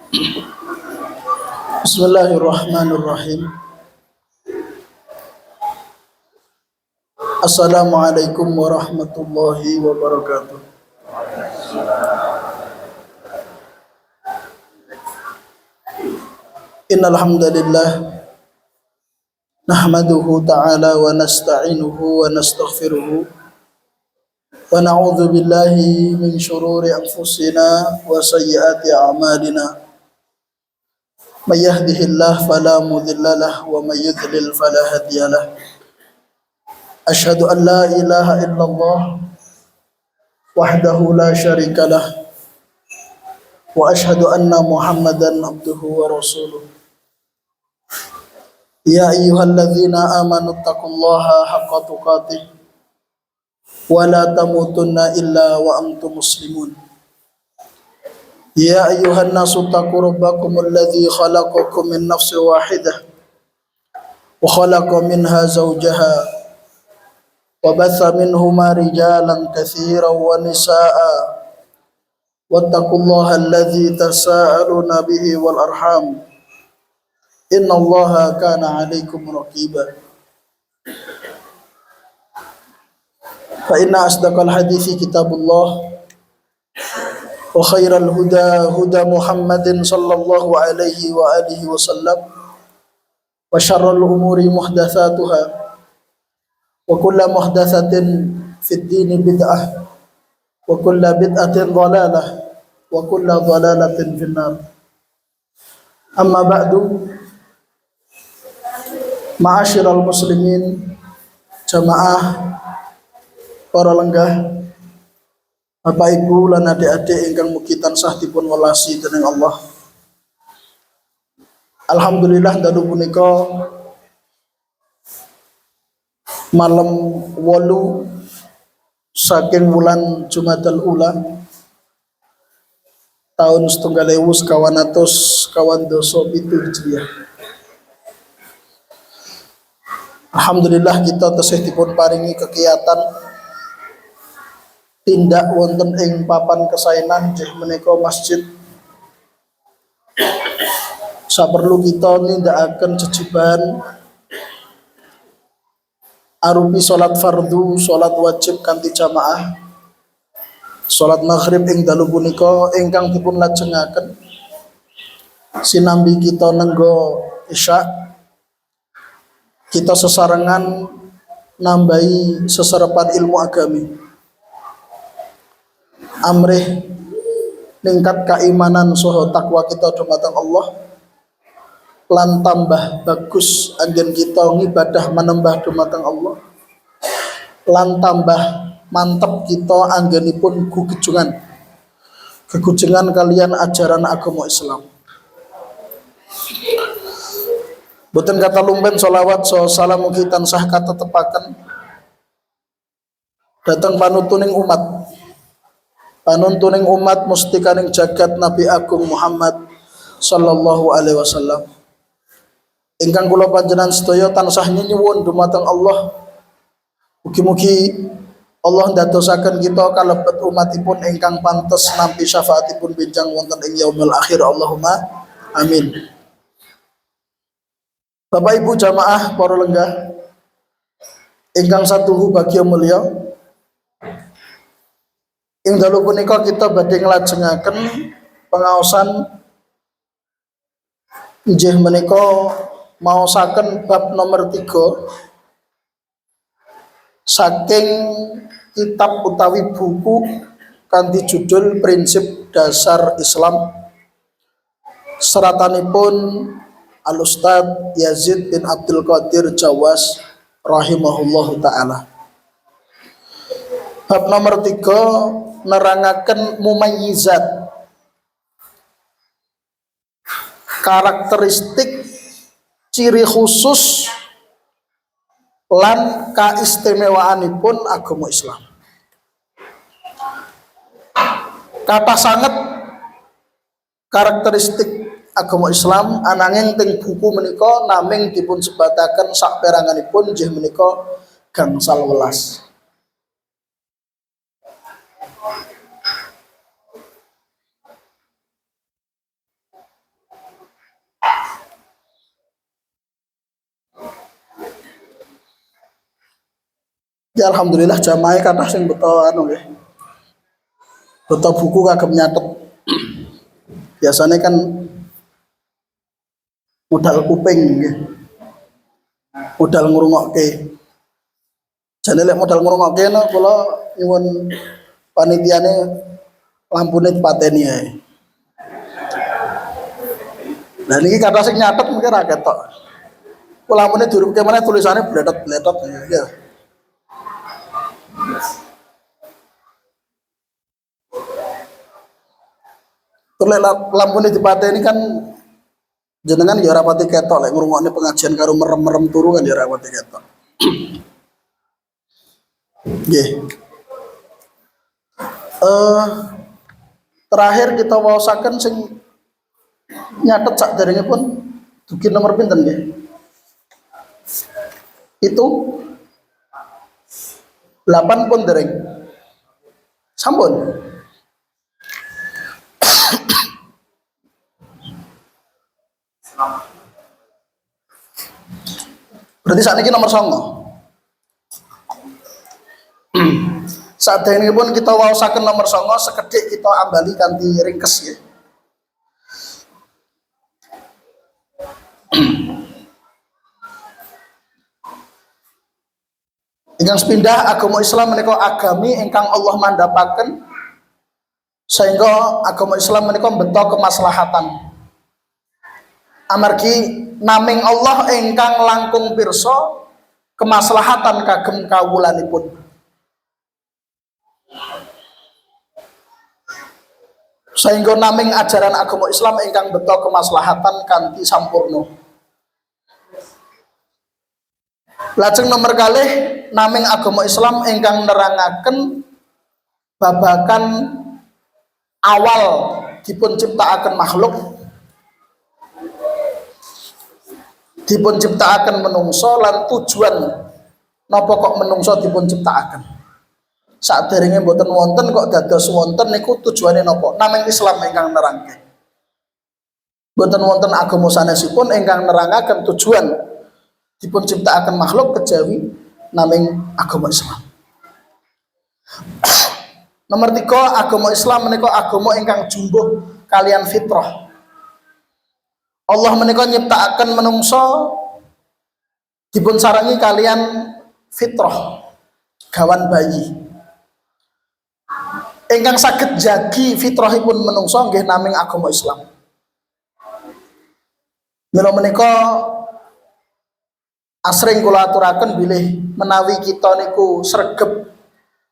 Bismillahirrahmanirrahim. Assalamualaikum warahmatullahi wabarakatuh. Innal hamdalillah nahmaduhu ta'ala wa nasta'inuhu wa nastaghfiruhu wa na'udzu billahi min shururi anfusina wa sayyiati a'malina. May yahdihillahu fala mudilla lahu wa may yudlil fala hadiya lahu. Asyhadu an la ilaha illallah wahdahu la syarika lah wa asyhadu anna Muhammadan abduhu wa rasuluh. Ya ayyuhalladzina amanu taqullaha haqqa tuqatih wa la tamutunna illa wa antum muslimun. Ya ayyuhan nasu taqu rabbakumul ladzi khalaqakum min nafsin wahidah wa khalaqa minha zawjaha wa batha minhuma rijalan katsiran wa nisaa'a wattaqullaha alladzi tasaaluna bihi wal arham innallaha kana 'alaikum raqiba. Fa inna asdaqal hadithi kitabullah wa khairal huda huda Muhammadin sallallahu alaihi wa alihi wasallam wa syarrul umuri muhdatsatuha wa kullu muhdatsatin fid dini bid'ah wa kullu bid'atin dhalalah wa kullu dhalalatin finnar. Amma ba'du, ma'asyiral muslimin, jamaah para lenggah, Bapak Ibu lan adik-adik ingkang mugi tansah dipun welasi dening Allah. Alhamdulillah dalu punika malam 8 saking wulan Jumadal Ula tahun 1927 Hijriah. Alhamdulillah kita tasih dipun paringi kegiatan tindak wonten ing papan kesaenan inggih menika masjid. Saperlu kita nindakaken jejiban arupi salat fardu, salat wajib kanthi jamaah, salat maghrib ing dalu punika ingkang dipun lajengaken sinambi kita nenggo isya, kita sesarengan nambahi seserepan ilmu agami, amrih ningkat keimanan saha takwa kita dumateng Allah, lan tambah bagus anggen kita ngibadah manembah dumateng Allah, lan tambah mantep kita anggenipun gegujengan kalian ajaran agama Islam. Boten kata lumben sholawat so salam mugi tansah katetepaken dateng panuntuning umat mustikaning jagat Nabi Agung Muhammad sallallahu alaihi wasallam. Ingkang kula panjenengan sedaya tansah nyuwun dumateng Allah mugi-mugi Allah ndadosaken kita kalebet umatipun ingkang pantes nampi syafaatipun benjang wonten ing yaumil akhir. Allahumma amin. Bapak Ibu jamaah para lenggah ingkang satuhu bagya mulya, ing dalu punika kita badhe nglajengaken pengaosan inggih menika maosaken bab nomor 3 saking kitab utawi buku kanthi judul Prinsip Dasar Islam seratanipun Al-Ustadz Yazid bin Abdul Qadir Jawas rahimahullahu ta'ala. Bab nomor 3 nerangaken mumayyizat, karakteristik ciri khusus lan kaistimewaanipun agama Islam. Kata sanget karakteristik agama Islam ananging teng buku menika naming dipun sebataken saperanganipun inggih menika gangsal welas. Ya alhamdulillah jamaah kathah sing beto anu nggih. Beto buku kagem nyatet. Biasanya kan modal kuping nggih. Modal ngrungokke. Jane lek modal ngrungokke no kula nyuwun panitiane lampune dipateni ae. Nah niki kata sing nyatet mungkin ra ketok. Kula lampune durungke meneh tulisane bletot-bletot ya. Terus lampune dipateni kan jenengan ya ora pati ketok lek ngrungokne pengajian karo merem-merem turu kan ya ora pati ketok. Nggih. Terakhir kita waosaken sing nyatet sakderengipun dugi nomor pinten nggih? Itu 8 pun dereng. Sampun. Berarti saat ini nomor 9. Saat ini pun kita waosaken nomor 9 sekedhik kita ambali kanthi ringkes ya. Ingkang sepindah agama Islam menika agami ingkang Allah mandhapaken sehingga agama Islam menika mbeta kemaslahatan. Amargi naming Allah ingkang langkung pirsa kemaslahatan kagem kawulanipun. Sehingga naming ajaran agama Islam ingkang mbeta kemaslahatan kanthi sampurna. Lajeng nomor kalih naming agama Islam ingkang nerangaken babagan awal dipun ciptakaken makhluk, dipun ciptakaken menungso lan tujuan napa kok menungso dipun ciptakaken. Saderenge mboten wonten kok dados wonten niku tujuane napa? Naming Islam ingkang nerangke. Mboten wonten agama sanesipun ingkang nerangaken tujuan dipun ciptakaken makhluk kejawi naming agama Islam. Nomor 3, agama Islam menika agama ingkang jumbuh kalian fitrah. Allah menika nyiptakaken menungso dipun sarangi kalian fitrah, gawan bayi. Ingkang saged jagi fitrahipun menungso nggih naming agama Islam. Mila menika asring kula aturaken bilih menawi kita niku sregep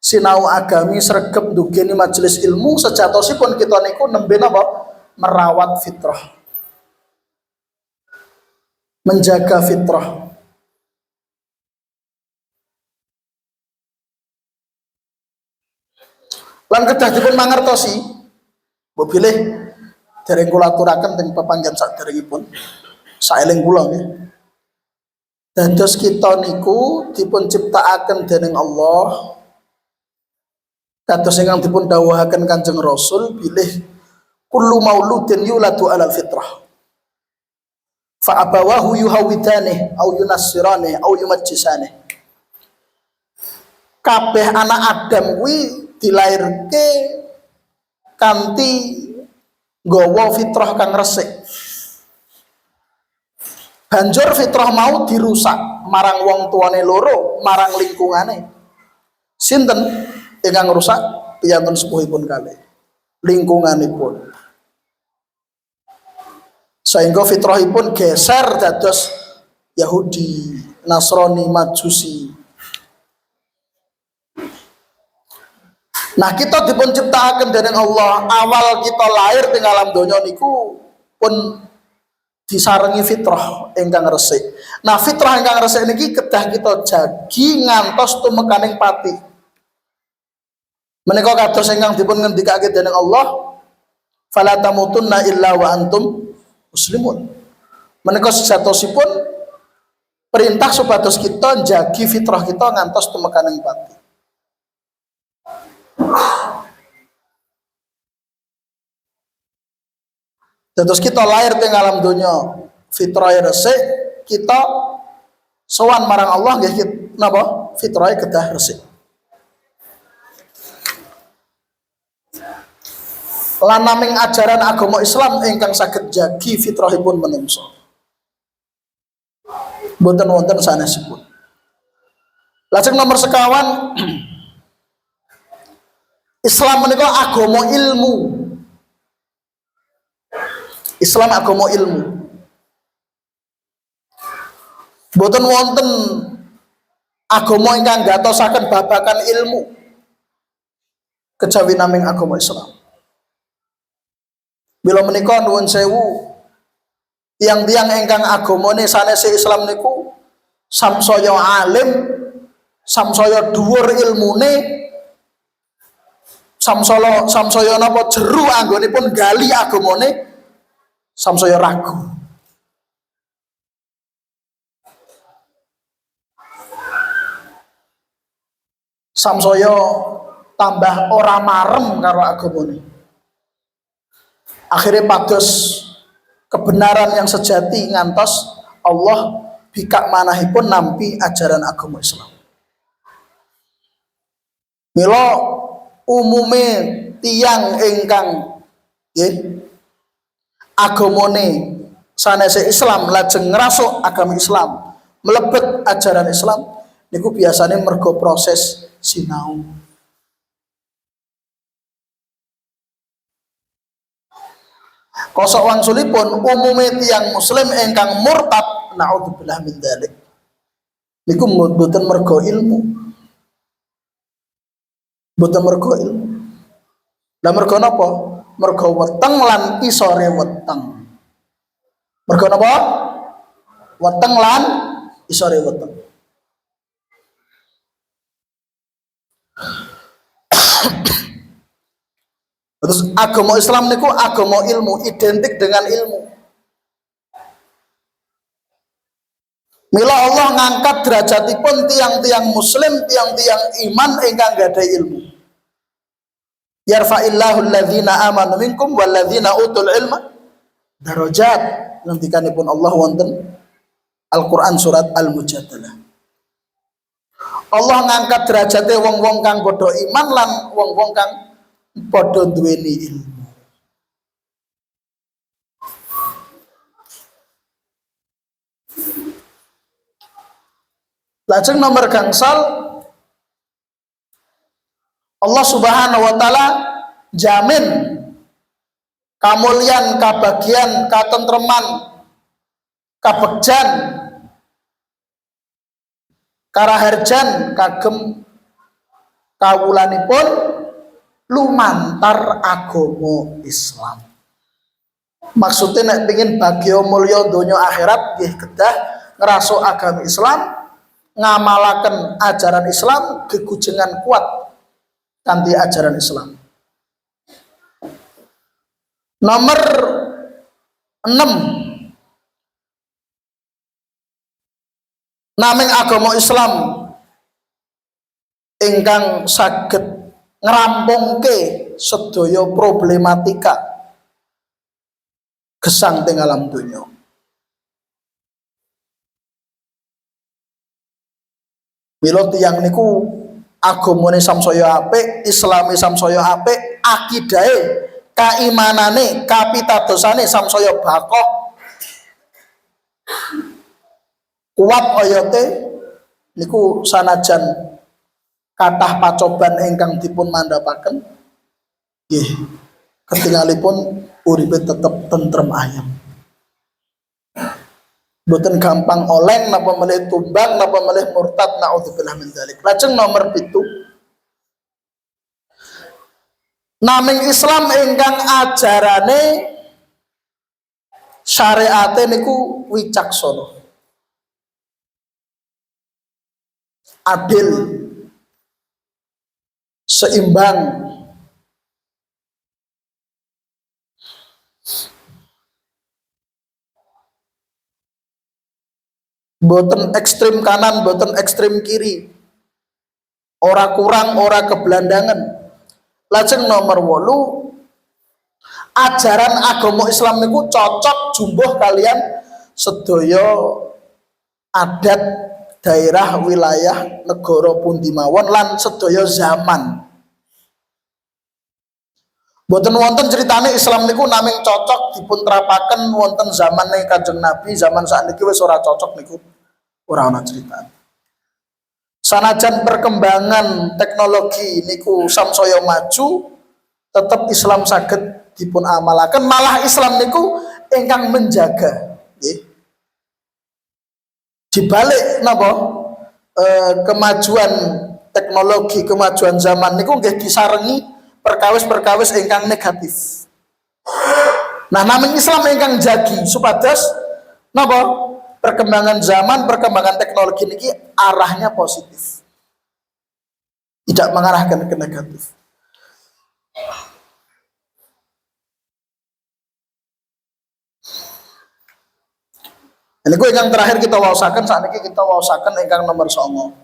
sinau agami, sregep ndugeni majelis ilmu, sejatosipun kita niku nembe napa? Merawat fitrah. Menjaga fitrah. Lan kedah dipun mangertosi, mbok bilih dereng kula aturaken teng pepanggen saderengipun. Saeling kula nggih. Dados kita niku dipun ciptakaken dening Allah. Kados ingkang dipun dawuhaken Kanjeng Rasul bilih kullu mauludin yuladu alal fitrah. Fa abawahu yuhawidane au yunassirane au yumajjisane. Kabeh anak Adam kuwi dilairke kanthi nggawa fitrah kang resik. Banjur fitrah mau dirusak marang wong tuane loro, marang lingkungane. Sinten ingkang rusak? Piyantun sepuhipun kalih. Lingkunganipun. Sehingga fitrahipun geser dados Yahudi, Nasrani, Majusi. Nah, kita dipun ciptakaken dening Allah, awal kita lahir ing alam donya niku pun disarengi fitrah ingkang resik. Nah, fitrah ingkang resik niki kedah kita jagi ngantos tumekaning pati. Menika kados ingkang dipun ngendikake dening Allah, fala tamutunna illa wa antum muslimun. Menika sejatosipun perintah supados kita jagi fitrah kita ngantos tumekaning pati. Terus kita lahir teng alam dunia fitrah resik, kita sowan marang Allah nggih napa? fitrahe kedah resik. Lan naming ajaran agama Islam ingkang saged jagi fitrahipun manungsa. Boten wonten sanesipun. Lajeng nomor sekawan Islam menika agama ilmu. Islam agama ilmu. Boten wonten agama ingkang gatosaken babakan ilmu kejawi naming agama Islam. Bila menika nuwun sewu tiang-tiang ingkang agamane sanese Islam niku samsaya alim, samsaya dhuwur ilmune, samsaya napa jeru anggonipun gali agamane, samsaya ragu. Samsaya tambah ora marem karo agamane. Akhirnya pados kebenaran yang sejati ngantos Allah bikak manahipun nampi ajaran agama Islam. Mila umume tiang ingkang nggih agamane sanese Islam lajeng ngrasuk agama Islam, mlebet ajaran Islam niku biasanya mergo proses sinau. Kosok wangsulipun umume tiang muslim ingkang murtad naudzubillah min dzalik niku mboten mergo ilmu. Mboten mergo ilmu. Lah mergo napa? Mergo weteng lan isore weteng. Mergo napa? Weteng lan isore weteng. Terus agama Islam niku agama ilmu, identik dengan ilmu. Mila Allah ngangkat derajatipun tiang-tiang muslim, tiang-tiang iman ingkang gadai ilmu. Yarfa'illahu alladhina amanu minkum walladhina utul ilma darajat. Nantikanipun Allah wonten Al-Qur'an surat Al-Mujadalah. Allah ngangkat derajate wong-wong kang padha iman lan wong-wong kang padha duweni ilmu. Lajeng nomor gangsal Allah Subhanahu wa taala jamin kamulyan, kabagian, katentreman, kabegjan, karaharjan kagem kawulanipun lumantar agama Islam. Maksudnya nek pengin bagya mulya donya akhirat nggih kedah ngrasuk agama Islam, ngamalaken ajaran Islam, gegujengan kuat kanthi ajaran Islam. Nomor 6 naming agama Islam ingkang saged ngerampungke sedaya problematika gesang teng alam donya. Mila tiyang niku agamane samsaya apik, Islame samsaya apik, akidahe, kaimanane, kapitadosane samsaya bakoh. Kuat oyote niku sanajan kathah pacoban ingkang dipun mandhapaken nggih ketingalipun uripe tetep tentrem ayem. Mboten gampang oleng napa melih tumbang napa melih murtad naudzubillah min dzalik. Lajeng nomor 7 naming Islam ingkang ajarane syariate niku wicaksana, adil, seimbang, boten ekstrim kanan, boten ekstrim kiri, ora kurang, ora kebelandangan. Lajeng nomor 8 ajaran agama Islam niku cocok jumbuh kalian sedaya adat daerah wilayah negara pundi mawon lan sedaya zaman. Boten wonten ceritane Islam niku naming cocok dipun terapaken wonten zamane Kanjeng Nabi, zaman sakniki wis ora cocok niku. Ora ana ceritane. Sanajan perkembangan teknologi niku samsaya maju, tetap Islam saged dipun amalaken, malah Islam niku ingkang menjaga nggih. Dibalik napa kemajuan teknologi, kemajuan zaman niku nggih disarengi perkawis-perkawis ingkang negatif. Nah, namung Islam ingkang jagi supados napa perkembangan zaman, perkembangan teknologi niki arahnya positif. Tidak mengarahkan ke negatif. Ini gue yang terakhir kita waosaken, saat ini kita waosaken ingkang nomor 9.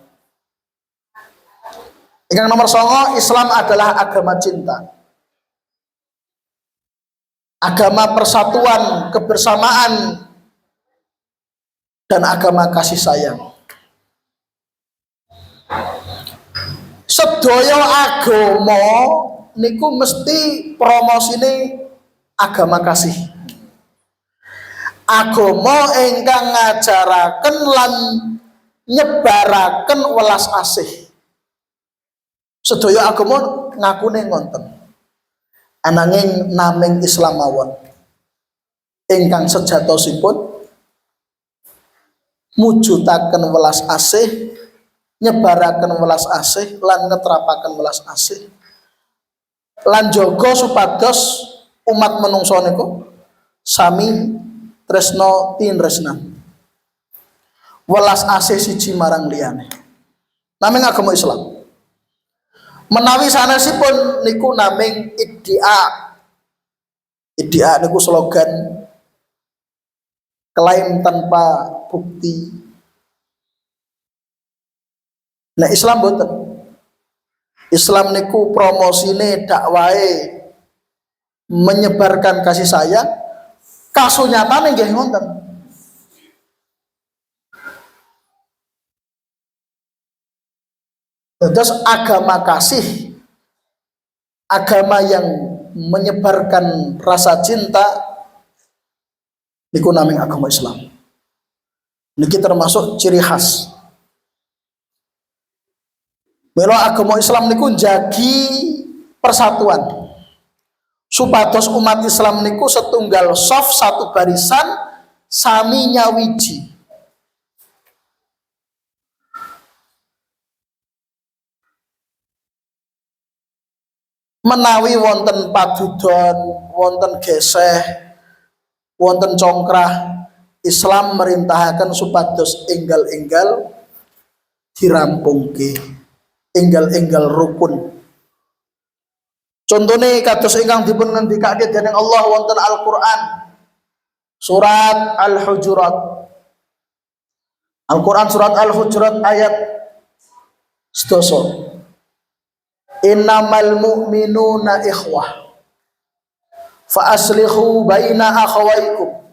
Ingkang nomor 9, Islam adalah agama cinta. Agama persatuan, kebersamaan, dan agama kasih sayang. Sedaya agama niku mesti promosine agama kasih. Agama ingkang ngajaraken lan nyebaraken welas asih. Sedaya agama ngakune ngonten. Ananging naming Islam mawon ingkang sejatosipun mujudaken welas asih, nyebaraken welas asih lan ngetrapaken welas asih. Lan jaga supados umat menungso niku sami tresno tinresnan. Welas asih siji marang liyane. Naming agama Islam. Menawi sanesipun niku naming iddia. Iddia niku slogan klaim tanpa bukti. Nah, Islam boten. Islam niku promosine dakwahe menyebarkan kasih sayang, kasunyatane nggih ngoten. Terus agama kasih, agama yang menyebarkan rasa cinta niku naming agama Islam. Niki termasuk ciri khas. Melo agama Islam niku jagi persatuan. Supados umat Islam niku setunggal shaf, satu barisan, sami nyawiji. Menawi wonten padudon, wonten geseh, wonten congkrah, Islam merintahaken supados enggal-enggal dirampungke, enggal-enggal rukun. Contohnya kados ingkang dipun ngendikake dening Allah wonten Al-Qur'an. Surat Al-Hujurat. Al-Qur'an surat Al-Hujurat ayat 11. Innamal mu'minuna ikhwah fa aslihu baina akhawaykum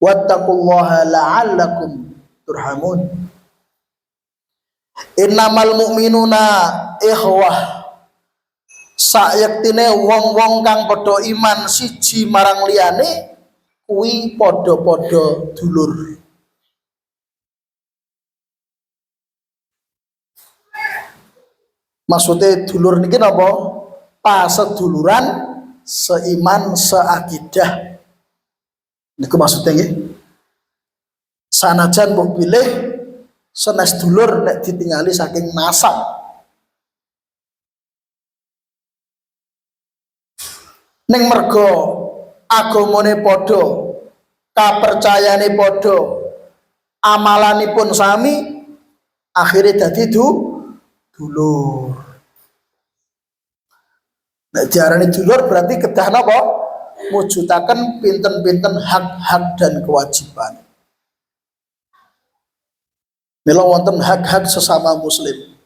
wattaqullaha la'allakum turhamun. Innamal mu'minuna ikhwah, sayektine wong-wong kang padha iman siji marang liyane kuwi padha-padha dulur. Maksudnya dulur niki napa? Paseduluran, seiman, seakidah. Niku maksudnya nggih. Sanajan mbok pilih senes dulur nek ditingali saking nasab. Ning mergo agamane padha, kapercayane padha, amalanipun sami, akhirnya dadi dulur. Nek diarani dulur berarti kedah napa? Mujudaken pinten-pinten hak-hak dan kewajiban. Mila wonten hak-hak sesama muslim.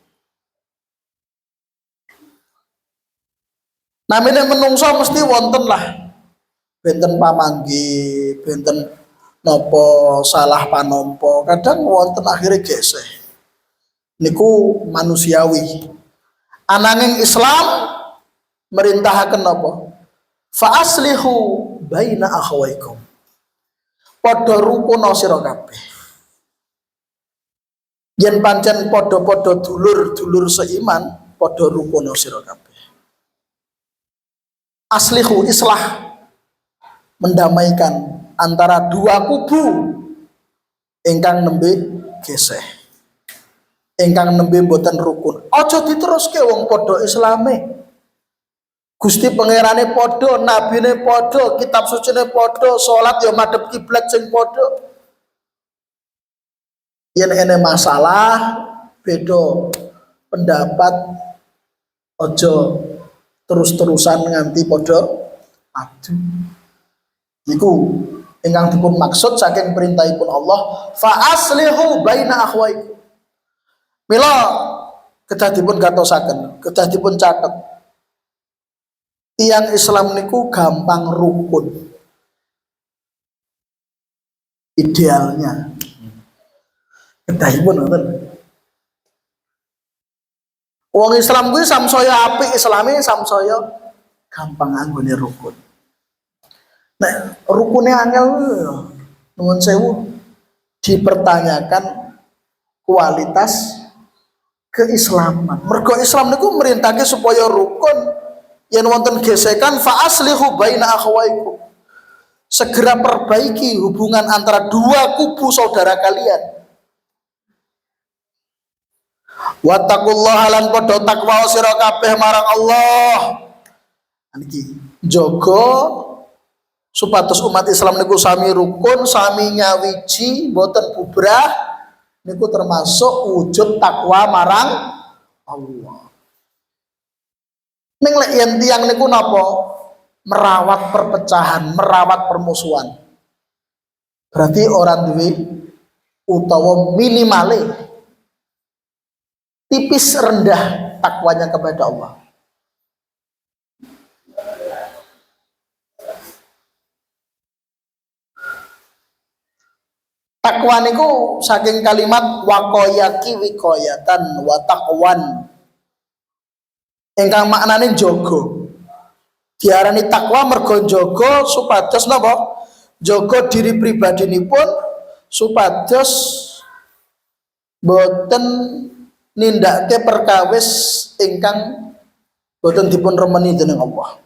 Namine menungso mesti wonten lah. Benten pamanggi, benten nopo salah panompo kadang wonten akhirnya geseh niku manusiawi. Ananging Islam merintahaken napa fa aslihu baina akhawaikum, padha rukuna sira kabeh yen pancen padha-padha dulur-dulur seiman padha rukuna sira kabeh. Aslihu islah, mendamaikan antara dua kubu ingkang nembe geseh, ingkang nembe mboten rukun. Aja diteruske wong padha islame. Gusti pangerane padha, nabine padha, kitab sucine padha, salat ya madhep kiblat sing padha. Yen ene masalah beda pendapat aja terus-terusan nganti padha adu. Niku ingkang dipun maksud saking perintahipun Allah, fa aslihu baina akhwaikum. Mila kedah dipun gatosaken, kedah dipun catet. Tiyang Islam niku gampang rukun. Idealnya. Kedahipun ngoten. Wong Islam kuwi samsaya apik Islame, samsaya gampang anggone rukun. Nek rukune angel nuwun sewu dipertanyakan kualitas keislaman. Mergo Islam niku merintahke supaya rukun. Yen wonten gesekan fa aslihu baina akhawaikum. Segera perbaiki hubungan antara dua kubu saudara kalian. Wattaqullaha lan padha takwa sira kabeh marang Allah. Niki jaga supados umat Islam niku sami rukun, sami nyawiji, mboten bubrah. Niku termasuk wujud takwa marang Allah. Ning lek yen tiyang niku napa merawat perpecahan, merawat permusuhan, berarti orang duwe utawa minimale tipis rendah takwanya kepada Allah. Takwa niku saking kalimat waqayaki wiqayatan wa taqwan, ingkang maknane jaga. Diarani takwa mergo jaga supados napa? Jaga diri pribadinipun supados boten nindakake perkawis ingkang boten dipun remeni dening Allah.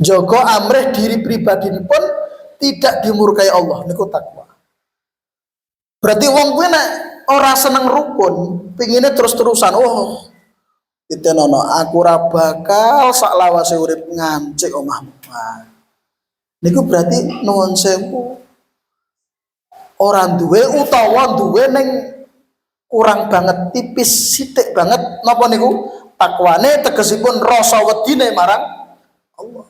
Jaga amrih diri pribadinipun tidak dimurkai Allah, niku takwa. Berarti wong kuwi nek ora seneng rukun, pingine terus-terusan, ditenono aku ora bakal sak lawase urip ngancik omahmu. Niku berarti nuwun sewu ora duwe utawa duwe ning kurang banget, tipis sithik banget napa niku takwane, tegesipun rasa wedine marang Allah.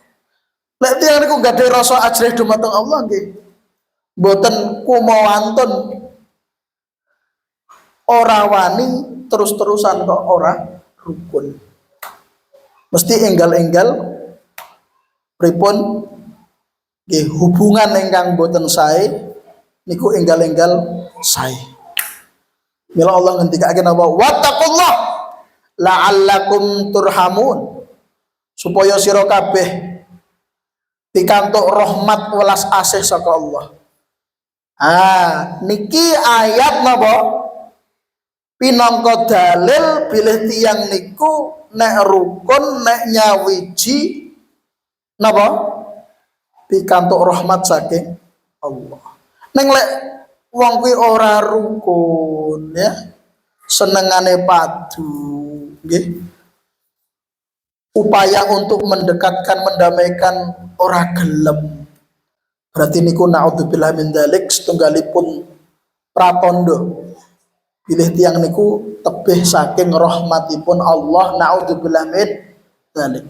Lek tiyang niku gadhe rasa ajrih dumateng Allah nggih mboten kumawantun, ora wani terus-terusan kok ora rukun. Mesti enggal-enggal pripun nggih hubungan ingkang boten sae niku enggal-enggal sae. Mila Allah ngendikake napa wattaqullah la'allakum turhamun, supaya sira kabeh pikantuk rahmat welas asih saka Allah. Niki ayat napa pinangka dalil bilih tiyang niku nek rukun, nek nyawiji napa pikantuk rahmat saking Allah. Ning lek wong kuwi ora rukun ya, senengane padu nggih, upaya untuk mendekatkan, mendamaikan ora gelem, berarti niku naudzubillah min dzalik setunggalipun pratandha bilih tiyang niku tebih saking rahmatipun Allah, naudzubillah min dzalik.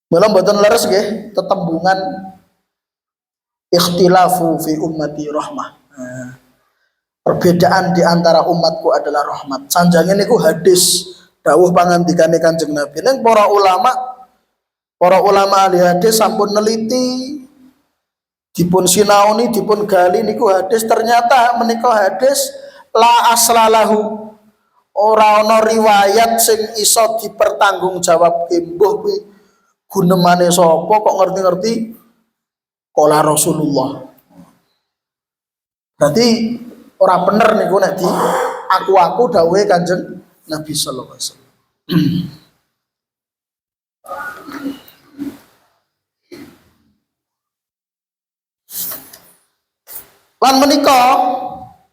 Mula mboten leres nggih tetembungan ikhtilafu fi ummati rahmah. Perbedaan di antara umatku adalah rahmat. Sanjange niku hadis dawuh pangandikane Kanjeng Nabi. Ning para ulama Para ulama ahli hadis sampun neliti, dipun sinaoni, dipun gali niku hadis, ternyata menika hadis la aslalahu, ora ana riwayat sing iso dipertanggungjawabke. Mbuh kuwi gunemane sapa kok ngerti-ngerti qala Rasulullah. Berarti ora bener niku nek di aku dawuhe Kanjeng Nabi sallallahu alaihi wasallam. Lan menika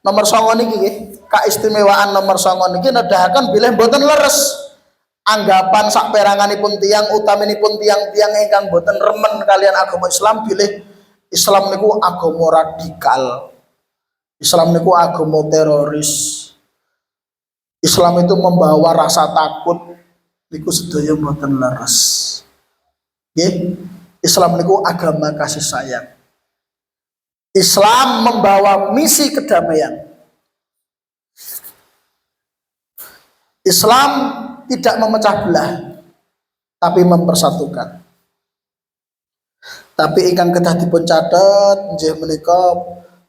nomor 9 niki nggih, kaistimewaan nomor 9 niki nedahaken bilih boten leres anggapan saperanganipun tiyang utaminipun tiang-tiang ingkang boten remen kalian agama Islam bilih Islam niku agama radikal. Islam niku agama teroris. Islam itu membawa rasa takut niku sedaya boten leres. Nggih, Islam niku agama kasih sayang. Islam membawa misi kedamaian. Islam tidak memecah belah, tapi mempersatukan. Tapi ingkang kedah dipun catet nggih menika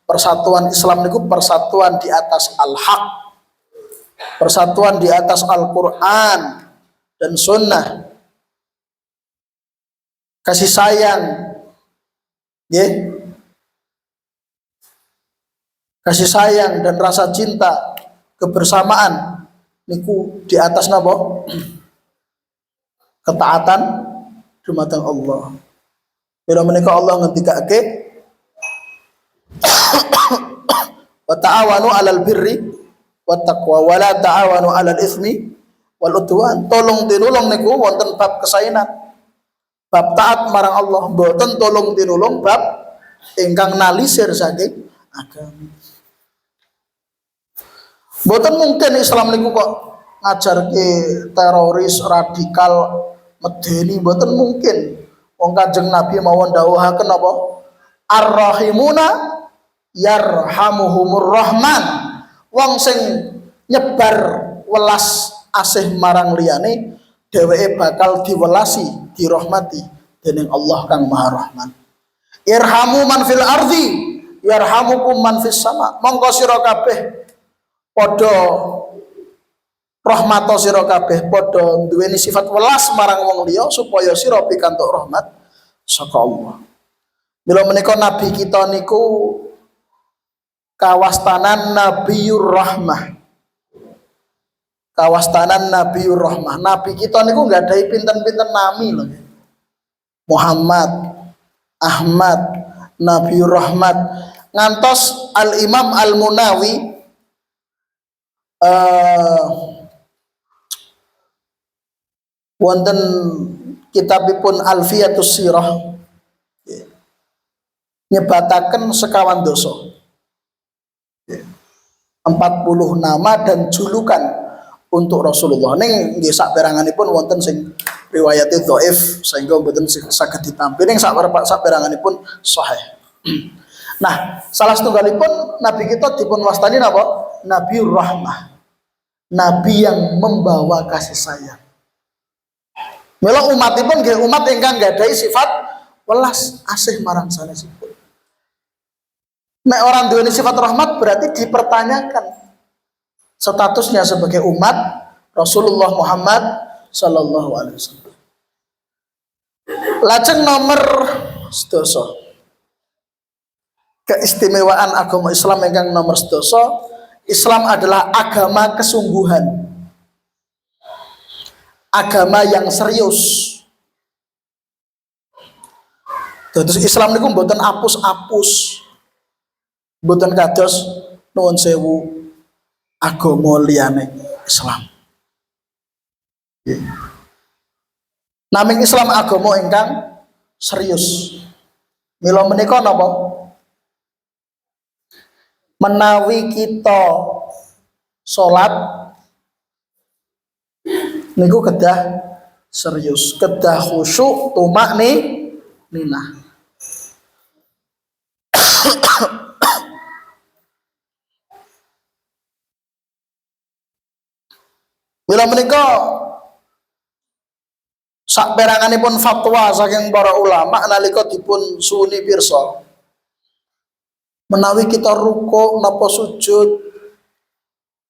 persatuan Islam niku persatuan di atas al-haq. Persatuan di atas Al-Qur'an dan sunnah. Kasih sayang. Nggih. Kasih sayang dan rasa cinta, kebersamaan niku di atas napa? Ketaatan dumateng Allah. Bila menika Allah ngendikake wa ta'awanu 'alal birri wat taqwa wa la ta'awanu 'alal itsmi wal udwan. Tolong tinulung niku wonten bab kesaenan. Bab taat marang Allah, mboten tolong tinulung bab ingkang nalisir saking agama. Mboten mungkin Islam niku kok ngajarke teroris radikal medeni, mboten mungkin. Wong Kanjeng Nabi mawon dawuhaken apa? Ar-rahimuna yarhamuhumur rahman. Wong sing nyebar welas asih marang liyane dheweke bakal diwelasi, dirahmati dening Allah kang Maha Rahman. Irhamu man fil ardi yarhamukum man fis sama. Monggo sira kabeh padha rahmat sira kabeh, padha duweni sifat welas marang wong liya supaya sira pikantuk rahmat saka Allah. Mila menika nabi kita niku kawastanan Nabiur Rahmah. Kawastanan Nabiur Rahmah. Nabi kita niku nggadahi pinten-pinten nami lho. Muhammad, Ahmad, Nabiur Rahmat. Ngantos Al-Imam Al-Munawi wonten kitabipun Alfiyatus Sirah nyebataken sekawan dosa, 40 nama dan julukan untuk Rasulullah. Ning nggih saperanganipun wonten sing riwayate dhaif sehingga mboten saged ditampi, ning saperanganipun sahih. Nah, salah setunggalipun nabi kita dipun wastani napa? Nabiur Rahmah. Nabi yang membawa kasih sayang. Mila umatipun nggih umat ingkang gadahi sifat welas asih marang sanesipun. Nek orang duweni sifat rahmat berarti dipertanyakan statusnya sebagai umat Rasulullah Muhammad sallallahu alaihi wasallam. Lajeng nomor 12. Keistimewaan agama Islam ingkang nomor 12, Islam adalah agama kesungguhan. Agama yang serius. Terus Islam niku mboten apus-apus. Mboten kados nuwun sewu agama liyane Islam. Naming Islam agama ingkang serius. Mila menika napa? Menawi kita sholat niku kedah serius, kedah khusyuk, tumak ninah. Mila menika Saperanganipun fatwa saking para ulama nalika dipun suni pirsa menawi kita ruku napa sujud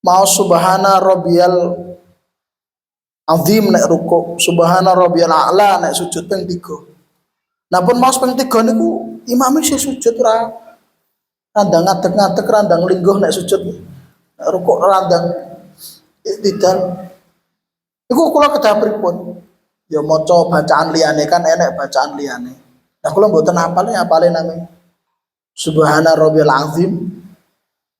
mau subhana rabbiyal azim nek ruku, subhana rabbiyal a'la nek sujud ping 3. Nah pun mau ping 3 niku imam sih sujud ora randang ngadeg-ngadeg randang lingguh nek sujud. Nek ruku randang iktidal. Iku kula kedah pripun? Ya maca bacaan liyane kan enek bacaan liyane. Nah kula mboten apale namung subhana rabbiyal azim.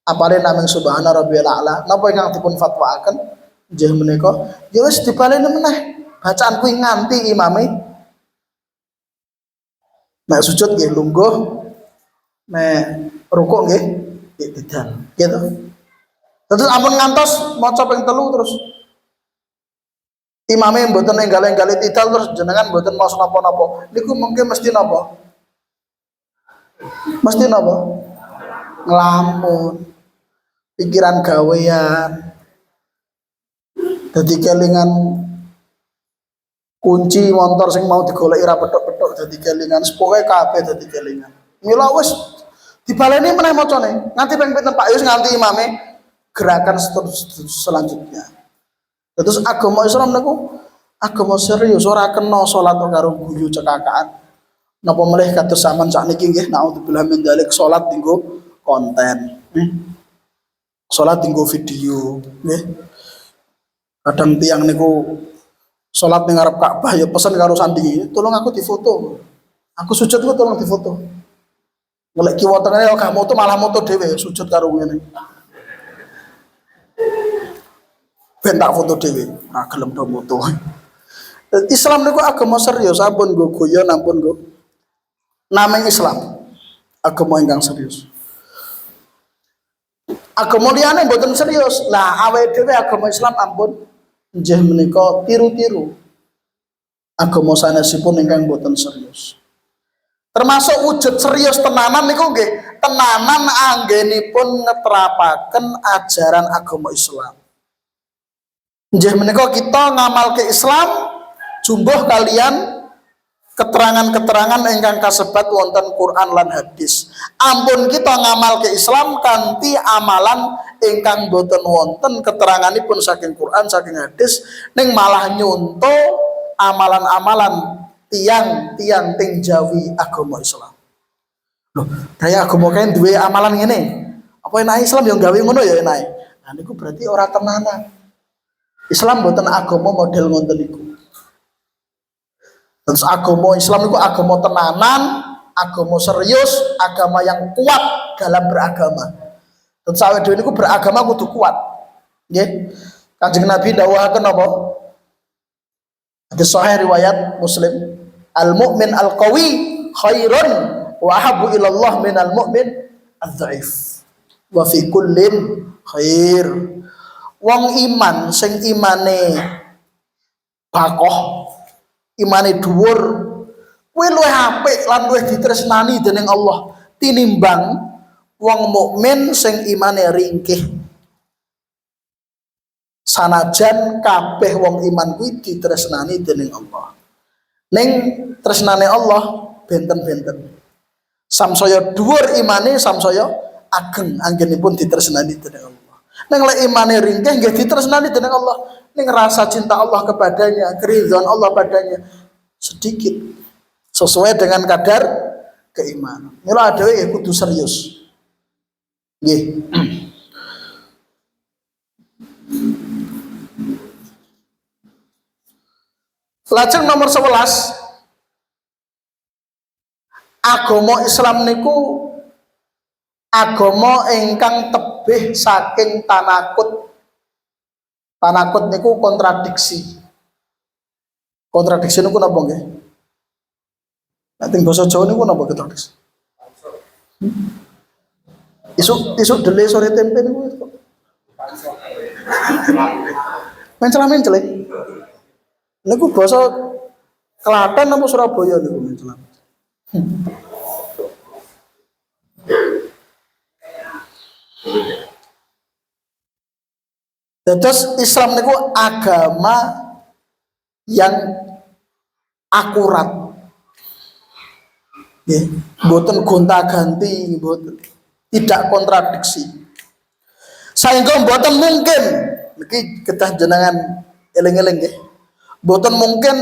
Apale namung subhana rabbiyal a'la. Napa ingkang dipun fatwaaken nggih menika ya wis dibaleni meneh bacaan kuwi nganti imame nek sujud nggih lungguh nek rukuk nggih iktidal gitu. Terus ampun ngantos maca ping 3 terus imame mboten enggal-enggal iktidal terus jenengan mboten maos napa-napa niku mungkin mesti napa ngelamun pikiran gawean dadi kelingan kunci motor sing mau digoleki ra petok-petok dadi kelingan sepoke kabeh dadi kelingan mila wis dibaleni meneh macane nganti ping pinten Pak Yus nganti imame gerakan selanjutnya. Terus agama Islam niku agama serius ora kena salat karo guyu cekakaan napa melih kados sampean sakniki nggih naudzubillah min dzalik salat dienggo konten salat dienggo video nggih. Kadang tiang niku sholat ning ngarep Ka'bah ya pesen karo sandingi, tolong aku difoto. Aku sujud ku tolong difoto. Golek kiwa tengene gak moto malah moto dhewe sujud karo ngene. Ben tak foto dhewe, ora gelem do moto. Islam niku agama serius, ampun nggo guyon ampun nggo. Namanya Islam. Agama ingkang serius. Agama liyane mboten serius. Lah awake dhewe agama Islam ampun nggih menika tiru-tiru agama sanesipun ingkang boten serius. Termasuk wujud serius tenanan niku nggih tenanan anggenipun ngeterapaken ajaran agama Islam. Nggih menika kita ngamalke Islam jumbuh kalian keterangan-keterangan ingkang kasebat wonten Quran lan hadis. Ampun kita ngamalke Islam kanthi amalan ingkang boten wonten keteranganipun saking Quran saking hadis ning malah nyonto amalan-amalan tiang-tiang ting jawi agama Islam. Loh, daya agama kae duwe amalan ngene. Apa enak Islam yang gawe ngono ya enak. Nah niku berarti ora tenanan. Islam boten agama model ngoten niku. Terus agama Islam itu agama tenanan, agama serius, agama yang kuat dalam beragama. Terus awake dhewe niku beragama kudu kuat. Nggih. Kanjeng Nabi dawuhaken napa? Hadis sahih riwayat Muslim, al-mu'min al-qawi khairun wa ahabbu ila Allah minal mu'min adz-dhaif. Wa fi kullin khair. Wong iman sing imane bakoh imane dhuwur kuwi luwih apik lan luwih ditresnani dening Allah tinimbang wong mukmin sing imane ringkih. Sanajan kabeh wong iman kuwi ditresnani dening Allah. Ning tresnane Allah benten-benten. Samsaya dhuwur imane samsaya ageng anggenipun ditresnani dening Allah. Ning lek imane ringkih nggih ditresnani dening Allah. Ning rasa cinta Allah kepadanya, keridhaan Allah padanya sedikit sesuai dengan kadar keimanan. Mila dhewe ya kudu serius. Nggih. Lajeng nomor 11 agama Islam niku agama ingkang tebih saking tanakut. Tanakut niku kontradiksi. Kontradiksi niku napa nggih? Nek teng basa Jawa niku napa kontradiksi? Isuk dele sore tempe niku. Mencela-mencela. Niku basa Klaten apa Surabaya niku mencela. Terus Islam niku agama yang akurat. Nggih, mboten gonta-ganti, mboten. Tidak kontradiksi. Saengga mboten mungkin niki kedah jenengan eling-eling nggih. Mboten mungkin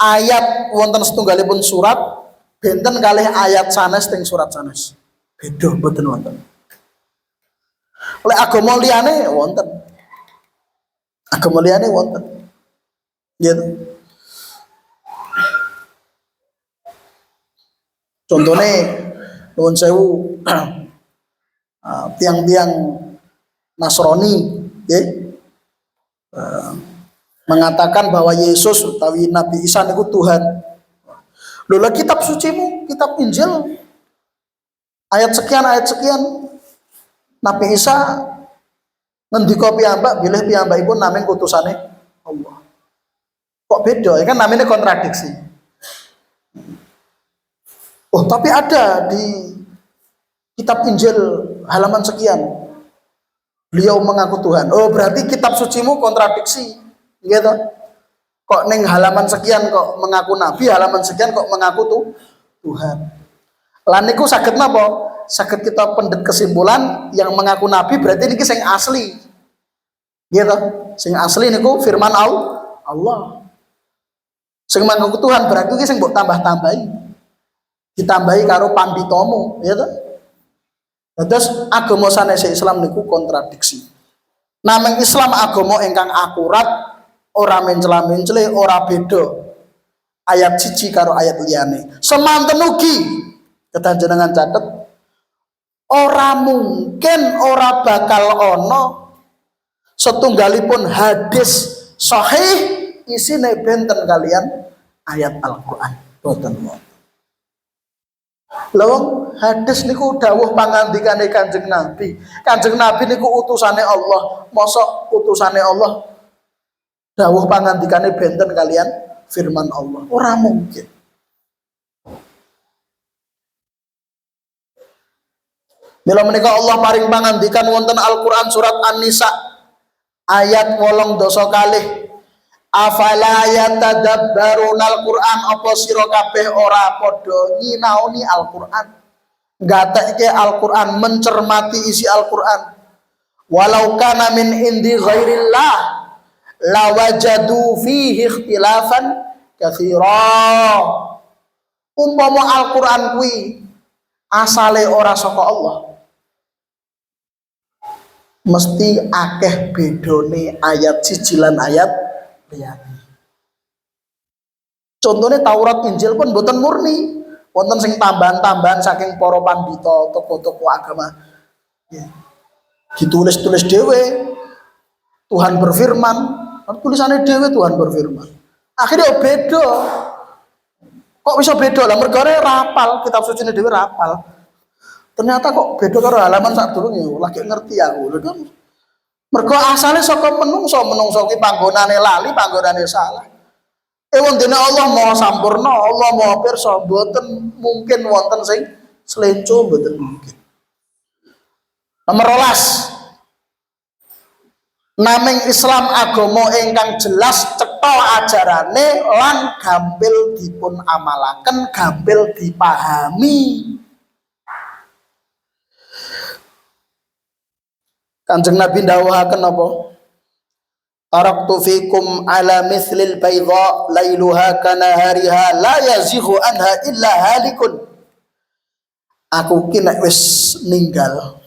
ayat wonten setunggalipun surat benten kalih ayat sanes teng surat sanes. Beda mboten wonten. Oleh agama liyane wonten. Agama liyane wonten. Gitu. Contohnya nuwun sewu tiang-tiang Nasrani nggih mengatakan bahwa Yesus utawi Nabi Isa niku Tuhan. Lho lah kitab sucimu, kitab Injil ayat sekian Nabi Isa ngendika piyambak bilih piyambakipun namung utusane Allah. Kok beda? Ya kan namanya kontradiksi. Oh, tapi ada di kitab Injil halaman sekian beliau mengaku Tuhan. Oh, berarti kitab sucimu kontradiksi. Gitu. Kok neng halaman sekian kok mengaku nabi, halaman sekian kok mengaku tuh Tuhan. Lan niku saged napa? Saged kita pendet kesimpulan yang mengaku nabi berarti niki sing asli. Gitu. Sing asli niku firman Allah. Sing mengaku Tuhan berarti iki sing mbok tambah-tambahi. Ditambahi karo panditomu, ya toh? Terus agama sanes Islam niku kontradiksi. Namung Islam agama ingkang akurat, ora mencela-mencele, ora beda. Ayat siji karo ayat liyane. Semanten ugi kedah jenengan catet ora mungkin ora bakal ana setunggalipun hadis sahih isine benten kalian ayat Al-Qur'an. Boten wonten. Lawang hadis niku dawuh pangandikane Kanjeng Nabi. Kanjeng Nabi niku utusane Allah. Mosok utusane Allah dawuh pangandikane benten kalian firman Allah. Ora mungkin. Mila menika Allah paring pangandikan wonten Al-Qur'an surat An-Nisa ayat 8 afala yatadabbarunal Qur'an apa sira kabeh ora padha nyinaoni Al-Qur'an nggatekke Al-Qur'an mencermati isi Al-Qur'an walau kana min indi ghairillah lawajadu fihi ikhtilafan katsira umpama Al-Qur'an kuwi asale ora saka Allah mesti akeh bedone ayat siji lan ayat liyane. Contohnya Taurat Injil pun boten murni, wonten sing tambahan-tambahan saking para pandhita, tokoh-tokoh agama. Ya. Ditulis-tulis dhewe Tuhan berfirman, tulisannya dhewe Tuhan berfirman. Akhirnya beda. Kok bisa beda lah? Mergane rapal kitab suci dhewe rapal. Ternyata kok beda karo halaman sadurunge, lagi ngerti aku. Lho mergo asale saka menungso ki panggonane lali, panggonane salah. Wondene Allah Maha sampurna, Allah Maha pirsa, mboten mungkin wonten sing slenco, mboten mungkin. Nomor 12. Naming Islam agama ingkang jelas cetha ajarane lan gampil dipun amalaken, gampil dipahami. Kanjeng Nabi dawuhaken apa? Taraktu fikum ala mithlil baydha lailuha kanahariha la yazighu anha illa halikun. Aku ki nek wis ninggal.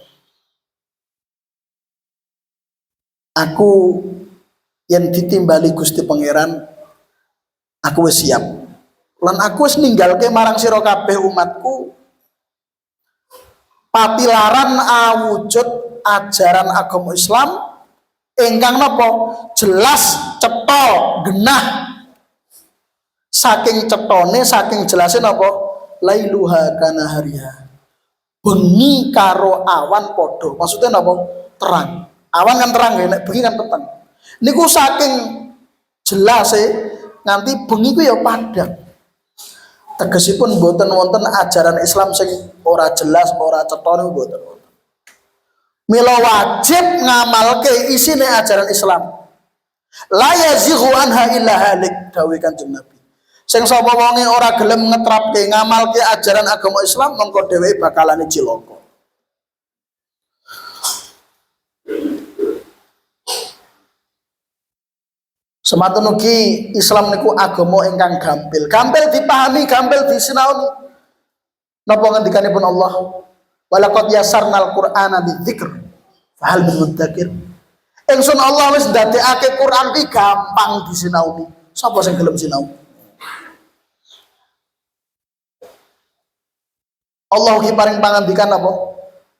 Aku yang ditimbali Gusti Pangeran aku wis siap. Lan aku wis ninggalke marang sira kabeh umatku patilaran awujud ajaran agama Islam ingkang napa jelas cetha genah saking cetone saking jelase napa lailuha kana hariha bengi karo awan padha maksudnya napa terang awan kan terang ya nek bengi kan peteng niku saking jelase nganti bengi ku ya padang tegesipun mboten wonten ajaran Islam sing ora jelas ora cetha niku mboten. Mila wajib ngamalke isine ajaran Islam. La yazighu anha illa halik dawuh Kanjeng Nabi. Sing sapa wonge ora gelem ngetrapke ngamalke ajaran agama Islam mengko dheweke bakalan cilaka. Sematun ugi Islam niku agama ingkang gampil. Gampil dipahami, gampil disinaoni. Napa ngendikanipun Allah? Walaqad yasarnal Qur'ana lidzikr fahal min mudzakir. Ingsun Allah wis ndadekake Quran ki gampang disinaoni. Sapa sing gelem sinau? Allah ki paring pangandikan apa?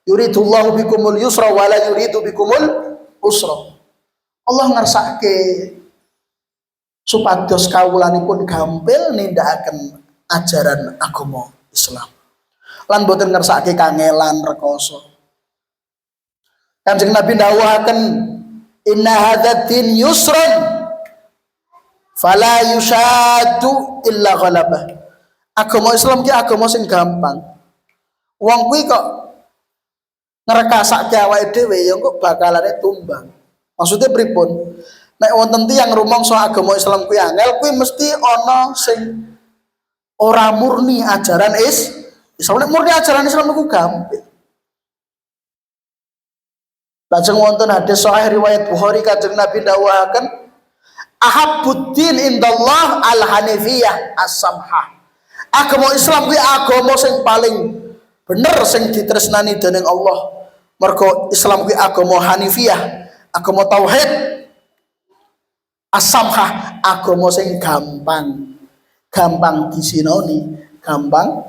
Yuridullahu bikumul yusra wa la yuridu bikumul usra. Allah ngersake supados kawulanipun gampil nindakaken ajaran agama Islam. Lan boten ngersake kangelan rekoso. Kanjeng Nabi dawuhaken inna hadzal din yusrun fala yushaddu illa ghalabah. Agama Islam ki agama sing gampang. Wong kuwi kok ngrekasake awake dhewe ya kok bakalane tumbang. Maksudnya pripun? Nek wonten tiyang rumangsa agama Islam kuwi angel, kuwi mesti ana sing ora murni ajaran Islam. Nek murni ajaran Islam niku gampil. Lajeng wonten hadis sahih riwayat Bukhari Kanjeng Nabi dawuhaken ahabbuddin indallah al-hanifiyah as-samhah. Agama Islam kuwi agama sing paling bener sing ditresnani dening Allah. Mergo Islam kuwi agama hanifiyah, agama tauhid. As-samhah agama sing gampang. Gampang disinoni, gampang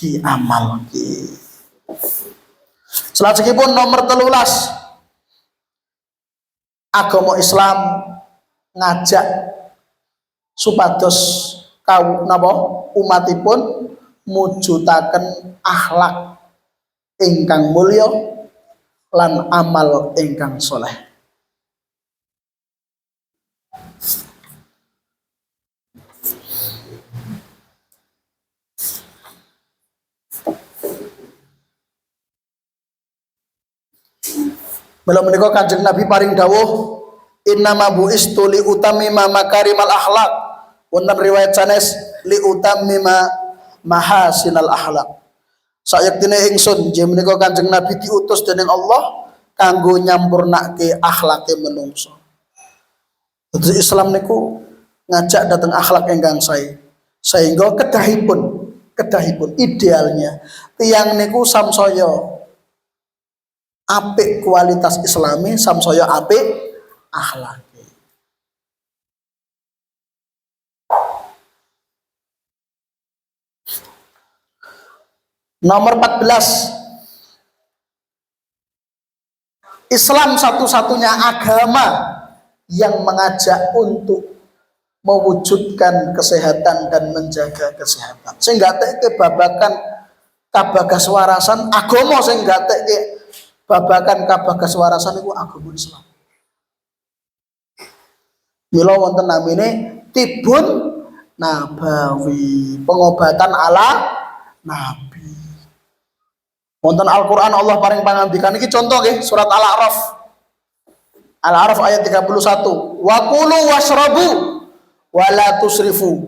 diamalke. Selajengipun nomor 13. Agama Islam ngajak supados umatipun mujudaken akhlak ingkang mulya lan amal ingkang soleh. Mila menika Kanjeng Nabi paring dawuh innama bu'istu li utammima makarimal akhlak. Wonten riwayat sanes li utammima mahasinal akhlak. Sayektine ingsun nggih menika Kanjeng Nabi diutus dening Allah kanggo nyampurnake akhlake menungso. Dadi Islam niku ngajak dateng akhlak ingkang sae. Sehingga kedahipun idealnya tiyang niku samsaya apik kualitas Islami, samsaya apik akhlake. Nomor 14. Islam satu-satunya agama yang mengajak untuk mewujudkan kesehatan dan menjaga kesehatan. Sehingga teke babakan kabagaswarasan agama sing teke babakan kabagaswarasan itu agama Islam. Mila wonten namine tibun nabawi, pengobatan ala nabi. Wonten Al-Qur'an Allah paring pangandikan iki contoh nggih surat Al-A'raf. Al-A'raf ayat 31. Wa kulu washrabu wa la tusrifu.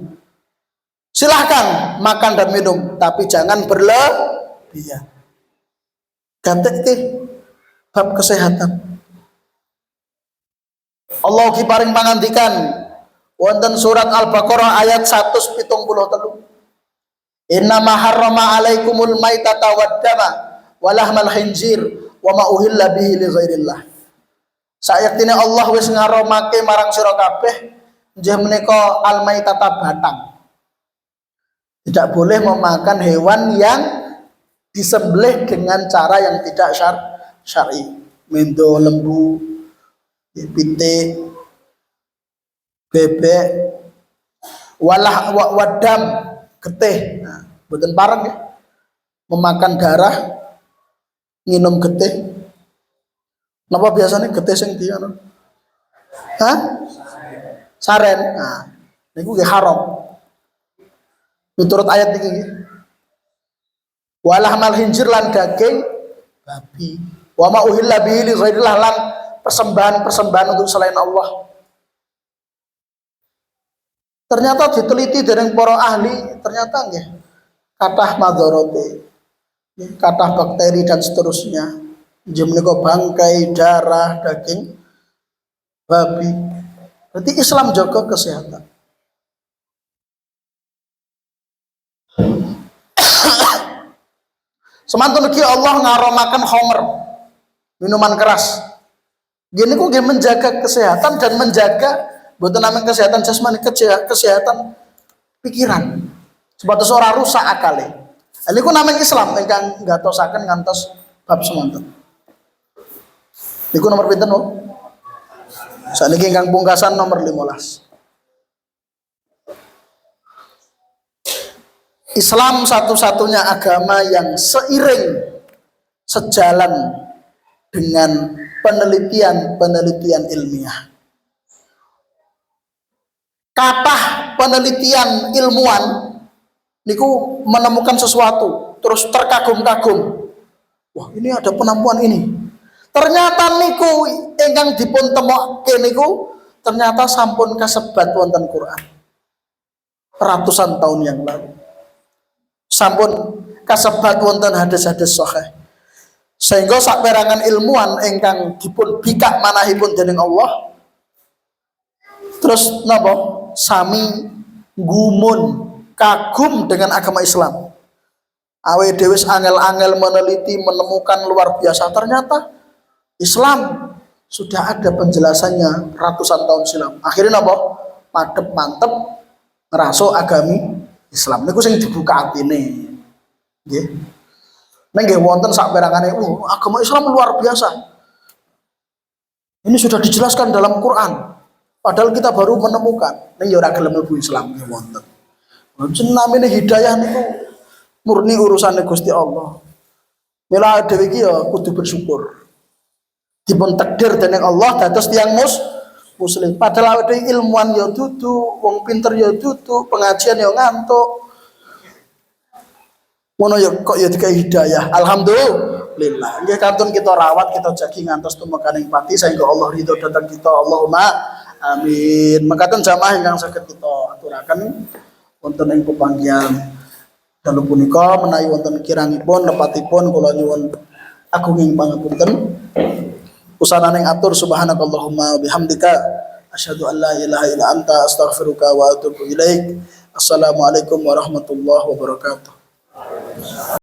Silahkan makan dan minum tapi jangan berlebihan. Gantek bab kesehatan. Allah ki paring pangandikan wonten surat Al-Baqarah ayat 173. Inna ma harrama alaikumul maitata wad dama wa lahmal khinzir wa ma uhilla bihi li ghairillah. Sayektine Allah wis ngaromake marang sira kabeh nggih menika al maitata batang. Tidak boleh memakan hewan yang disembelih dengan cara yang tidak syar'i. Mendo, lembu, pitik, bebek, walah wadam, getih. Nah, mboten pareng ya. Memakan darah, minum getih. Napa biasanya getih sing di anu? Hah? Saren. Nah, niku nggih haram. Miturut ayat iki nggih. Walah mal hinjir lan daging babi. Wa ma uhilla bihi li ghairillah lan persembahan-persembahan untuk selain Allah. Ternyata diteliti dening para ahli, ternyata nggih kathah madharate, kathah bakteri dan seterusnya. Nggih menika bangkai, darah, daging babi. Berarti Islam jaga kesehatan. Semantun iki Allah ngaromaken khamr, minuman keras. Gini kok nggih menjaga kesehatan dan menjaga mboten namung kesehatan jasmani, kesehatan pikiran. Sebatas ora rusak akale. Niku namanya Islam ingkang gatosaken ngantos bab semanten. Niku nomor pinten, Bu? Saniki ingkang pungkasan nomor 15. Islam satu-satunya agama yang sejalan dengan penelitian ilmiah. Kathah penelitian ilmuwan niku menemukan sesuatu terus terkagum-kagum. Wah, ini ada penampuan ini. Ternyata niku ingkang dipun temokke niku ternyata sampun kasebat wonten Quran. Ratusan tahun yang lalu. Sampun kasebat wonten hadis-hadis sahih. Sehingga saperangan ilmuwan ingkang dipun bikak manahipun dening Allah terus napa sami gumun kagum dengan agama Islam. Awe dhewe angel-angel meneliti menemukan luar biasa, ternyata Islam sudah ada penjelasannya ratusan tahun silam. Akhirnya napa mantep ngeraso agami Islam niku sing dibuka atine. Nggih. Nek nggih wonten saperangane agama Islam luar biasa. Ini sudah dijelaskan dalam Quran. Padahal kita baru menemukan. Nek ya ora gelem mlebu Islam nggih wonten. Jenenge hidayah niku murni urusane Gusti Allah. Mila dhewe iki ya kudu bersyukur. Dipun takdir dening Allah dados tiyang muslim. Padahal awake ilmuwan ya dudu, wong pinter ya dudu, pengajian ya ngantuk. Ngono ya kok ya dikai hidayah. Alhamdulillah. Nggih kantun kita rawat, kita jagi ngantos tumekaning pati sehingga Allah ridho dhateng kita. Allahumma amin. Mekaten jamaah ingkang saged kita aturaken wonten ing pepanggihan dalu punika menawi wonten kirangipun lepatipun kula nyuwun agunging pangapunten. Usananing atur subhanakallahumma bihamdika asyhadu an la ilaha illa anta astaghfiruka wa atubu ilaik. Assalamualaikum warahmatullahi wabarakatuh.